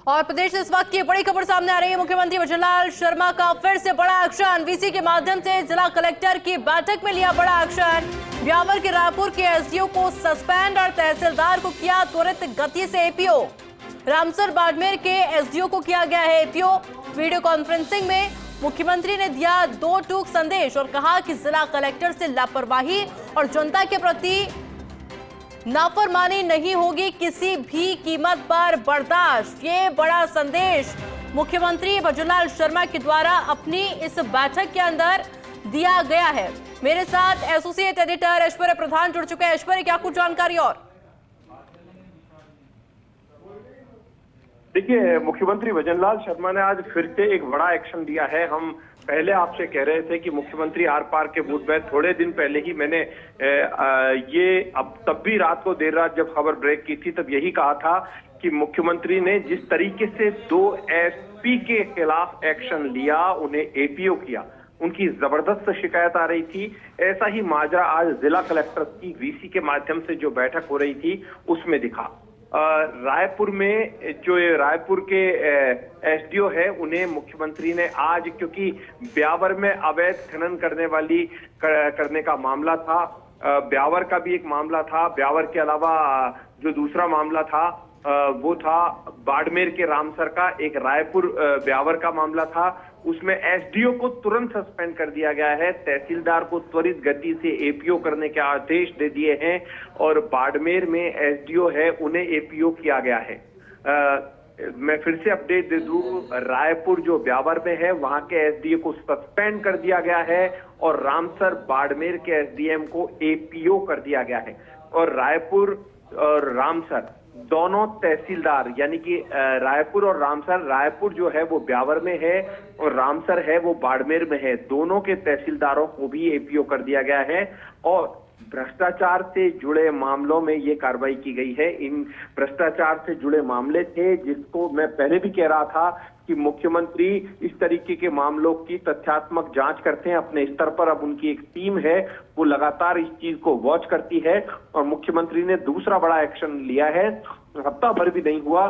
और प्रदेश से इस वक्त की बड़ी खबर सामने आ रही है। मुख्यमंत्री भजनलाल शर्मा का फिर से बड़ा एक्शन। वीसी के माध्यम से जिला कलेक्टर की बैठक में लिया बड़ा एक्शन। ब्यावर के रायपुर के एसडीओ को सस्पेंड और तहसीलदार को किया त्वरित गति से एपीओ। रामसर बाड़मेर के एसडीओ को किया गया है एपीओ। वीडियो कॉन्फ्रेंसिंग में मुख्यमंत्री ने दिया दो टूक संदेश और कहा कि जिला कलेक्टर से लापरवाही और जनता के प्रति नाफरमानी नहीं होगी, किसी भी कीमत पर बर्दाश्त। ये बड़ा संदेश मुख्यमंत्री भजनलाल शर्मा के द्वारा अपनी इस बैठक के अंदर दिया गया है। मेरे साथ एसोसिएट एडिटर ऐश्वर्य प्रधान जुड़ चुके हैं। ऐश्वर्य, क्या कुछ जानकारी? और देखिए, मुख्यमंत्री भजनलाल शर्मा ने आज फिर से एक बड़ा एक्शन लिया है। हम पहले आपसे कह रहे थे कि मुख्यमंत्री आर पार के बूथ में, थोड़े दिन पहले ही मैंने तब भी रात को देर रात जब खबर ब्रेक की थी तब यही कहा था कि मुख्यमंत्री ने जिस तरीके से 2 एसपी के खिलाफ एक्शन लिया, उन्हें एपीओ किया, उनकी जबरदस्त शिकायत आ रही थी। ऐसा ही माजरा आज जिला कलेक्टर की वीसी के माध्यम से जो बैठक हो रही थी उसमें दिखा। रायपुर में जो रायपुर के एसडीओ है, उन्हें मुख्यमंत्री ने आज, क्योंकि ब्यावर में अवैध खनन करने का मामला था, ब्यावर का भी एक मामला था, ब्यावर के अलावा जो दूसरा मामला था वो था बाड़मेर के रामसर का, एक रायपुर ब्यावर का मामला था। उसमें एसडीओ को तुरंत सस्पेंड कर दिया गया है, तहसीलदार को त्वरित गति से एपीओ करने के आदेश दे दिए हैं और बाड़मेर में एसडीओ है उन्हें एपीओ किया गया है। मैं फिर से अपडेट दे दूं, रायपुर जो ब्यावर में है वहां के एसडीओ को सस्पेंड कर दिया गया है और रामसर बाड़मेर के एसडीएम को एपीओ कर दिया गया है। और रायपुर और रामसर दोनों तहसीलदार, यानी कि रायपुर और रामसर, रायपुर जो है वो ब्यावर में है और रामसर है वो बाड़मेर में है, दोनों के तहसीलदारों को भी एपीओ कर दिया गया है। और भ्रष्टाचार से जुड़े मामलों में ये कार्रवाई की गई है। इन भ्रष्टाचार से जुड़े मामले थे जिसको मैं पहले भी कह रहा था कि मुख्यमंत्री इस तरीके के मामलों की तथ्यात्मक जांच करते हैं अपने स्तर पर। अब उनकी एक टीम है, वो लगातार इस चीज को वॉच करती है और मुख्यमंत्री ने दूसरा बड़ा एक्शन लिया है। हफ्ता भर भी नहीं हुआ,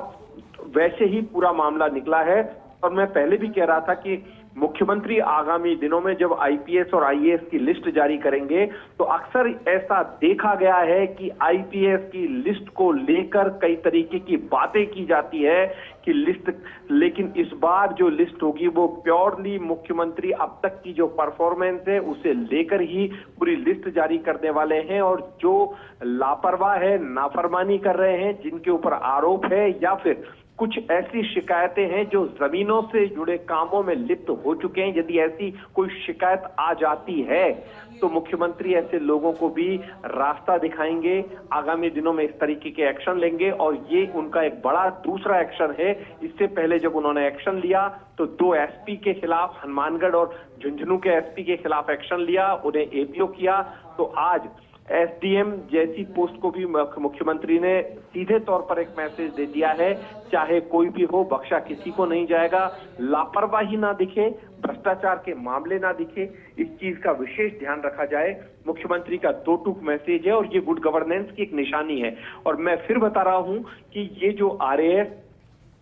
वैसे ही पूरा मामला निकला है। और मैं पहले भी कह रहा था कि मुख्यमंत्री आगामी दिनों में जब आईपीएस और आईएएस की लिस्ट जारी करेंगे तो अक्सर ऐसा देखा गया है कि आईपीएस की लिस्ट को लेकर कई तरीके की बातें की जाती है कि लिस्ट, लेकिन इस बार जो लिस्ट होगी वो प्योरली मुख्यमंत्री अब तक की जो परफॉर्मेंस है उसे लेकर ही पूरी लिस्ट जारी करने वाले हैं। और जो लापरवाह है, नाफरमानी कर रहे हैं, जिनके ऊपर आरोप है या फिर कुछ ऐसी शिकायतें हैं जो जमीनों से जुड़े कामों में लिप्त हो चुके हैं, यदि ऐसी कोई शिकायत आ जाती है तो मुख्यमंत्री ऐसे लोगों को भी रास्ता दिखाएंगे, आगामी दिनों में इस तरीके के एक्शन लेंगे। और ये उनका एक बड़ा दूसरा एक्शन है। इससे पहले जब उन्होंने एक्शन लिया तो 2 एसपी के खिलाफ, हनुमानगढ़ और झुंझुनू के एसपी के खिलाफ एक्शन लिया, उन्हें एपीओ किया। तो आज एसडीएम जैसी पोस्ट को भी मुख्यमंत्री ने सीधे तौर पर एक मैसेज दे दिया है, चाहे कोई भी हो, बख्शा किसी को नहीं जाएगा। लापरवाही ना दिखे, भ्रष्टाचार के मामले ना दिखे, इस चीज का विशेष ध्यान रखा जाए। मुख्यमंत्री का 2 टूक मैसेज है और ये गुड गवर्नेंस की एक निशानी है। और मैं फिर बता रहा हूं कि ये जो आरएएस,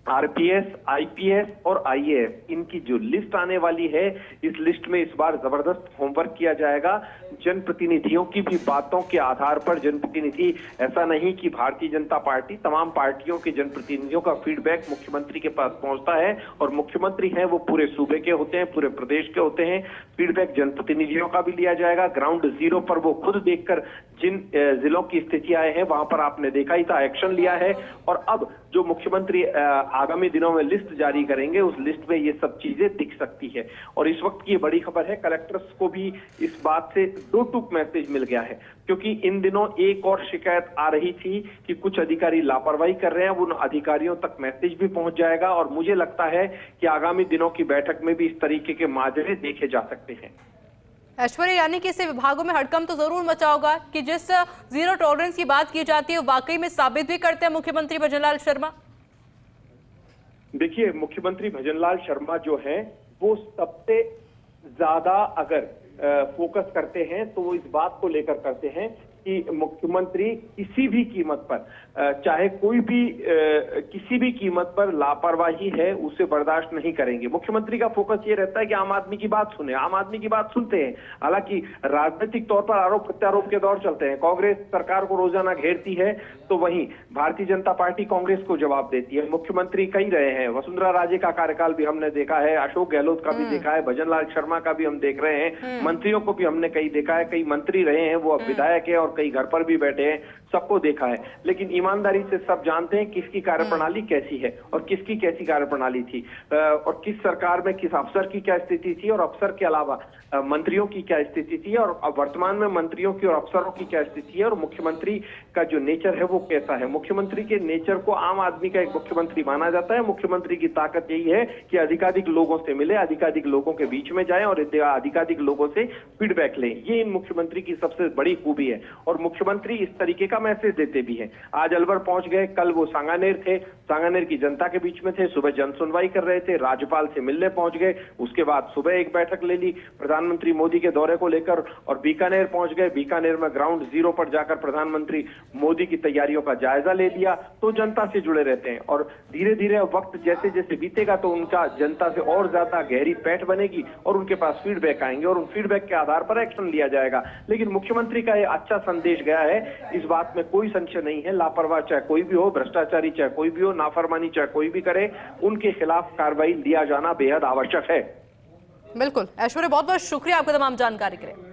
आरपीएस, आईपीएस और आईएएस, इनकी जो लिस्ट आने वाली है, इस लिस्ट में इस बार जबरदस्त होमवर्क किया जाएगा। जनप्रतिनिधियों की भी बातों के आधार पर, जनप्रतिनिधि, ऐसा नहीं कि भारतीय जनता पार्टी, तमाम पार्टियों के जनप्रतिनिधियों का फीडबैक मुख्यमंत्री के पास पहुंचता है और मुख्यमंत्री हैं वो पूरे सूबे के होते हैं, पूरे प्रदेश के होते हैं। फीडबैक जनप्रतिनिधियों का भी लिया जाएगा। ग्राउंड जीरो पर वो खुद देखकर जिन जिलों की स्थितियां हैं वहां पर आपने देखा ही था, एक्शन लिया है। और अब जो मुख्यमंत्री आगामी दिनों में लिस्ट जारी करेंगे, उस लिस्ट में ये सब चीजें दिख सकती है। और इस वक्त की ये बड़ी खबर है, कलेक्टर्स को भी इस बात से 2 टूक मैसेज मिल गया है, क्योंकि इन दिनों एक और शिकायत आ रही थी कि कुछ अधिकारी लापरवाही कर रहे हैं। उन अधिकारियों तक मैसेज भी पहुंच जाएगा और मुझे लगता है कि आगामी दिनों की बैठक में भी इस तरीके के माजरे देखे जा सकते हैं। ऐश्वर्या, यानी कि इससे विभागों में हड़कंप तो जरूर मचा होगा कि जिस जीरो टॉलरेंस की बात की जाती है वाकई में साबित भी करते हैं मुख्यमंत्री भजनलाल शर्मा। देखिए, मुख्यमंत्री भजनलाल शर्मा जो हैं वो सबसे ज्यादा अगर फोकस करते हैं तो वो इस बात को लेकर करते हैं कि कि मुख्यमंत्री किसी भी कीमत पर चाहे कोई भी किसी भी कीमत पर लापरवाही है उसे बर्दाश्त नहीं करेंगे। मुख्यमंत्री का फोकस ये रहता है कि आम आदमी की बात सुने, आम आदमी की बात सुनते हैं। हालांकि राजनीतिक तौर पर आरोप प्रत्यारोप के दौर चलते हैं। कांग्रेस सरकार को रोजाना घेरती है तो वहीं भारतीय जनता पार्टी कांग्रेस को जवाब देती है। मुख्यमंत्री कई रहे हैं, वसुंधरा राजे का कार्यकाल भी हमने देखा है, अशोक गहलोत का भी देखा है, भजनलाल शर्मा का भी हम देख रहे हैं, मंत्रियों को भी हमने कई देखा है, कई मंत्री रहे हैं, वो अब विधायक है और कई घर पर भी बैठे हैं, सबको देखा है। लेकिन ईमानदारी से सब जानते हैं किसकी कार्यप्रणाली कैसी है और किसकी कैसी कार्यप्रणाली थी और किस सरकार में किस अफसर की क्या स्थिति थी और अफसर के अलावा मंत्रियों की क्या स्थिति थी और अब वर्तमान में मंत्रियों की और अफसरों की क्या स्थिति है और मुख्यमंत्री का जो नेचर है वो कैसा है। मुख्यमंत्री के नेचर को आम आदमी का एक मुख्यमंत्री माना जाता है। मुख्यमंत्री की ताकत यही है कि अधिकाधिक लोगों से मिले, अधिकाधिक लोगों के बीच में जाए और अधिकाधिक लोगों से फीडबैक लें। ये इन मुख्यमंत्री की सबसे बड़ी खूबी है और मुख्यमंत्री इस तरीके का मैसेज देते भी हैं। आज अलवर पहुंच गए, कल वो सांगानेर थे, सांगानेर की जनता के बीच में थे, सुबह जनसुनवाई कर रहे थे, राज्यपाल से मिलने पहुंच गए, उसके बाद सुबह एक बैठक ले ली प्रधानमंत्री मोदी के दौरे को लेकर और बीकानेर पहुंच गए। बीकानेर में ग्राउंड जीरो पर जाकर प्रधानमंत्री मोदी की तैयारियों का जायजा ले लिया। तो जनता से जुड़े रहते हैं और धीरे धीरे वक्त जैसे जैसे बीतेगा तो उनका जनता से और ज्यादा गहरी पैठ बनेगी और उनके पास फीडबैक आएंगे और उन फीडबैक के आधार पर एक्शन लिया जाएगा। लेकिन मुख्यमंत्री का यह अच्छा संदेश गया है, इस बात में कोई संशय नहीं है। लापरवाह चाहे कोई भी हो, भ्रष्टाचारी चाहे कोई भी हो, नाफरमानी चाहे कोई भी करे, उनके खिलाफ कार्रवाई लिया जाना बेहद आवश्यक है। बिल्कुल ऐश्वर्य, बहुत बहुत शुक्रिया आपका तमाम जानकारी के लिए।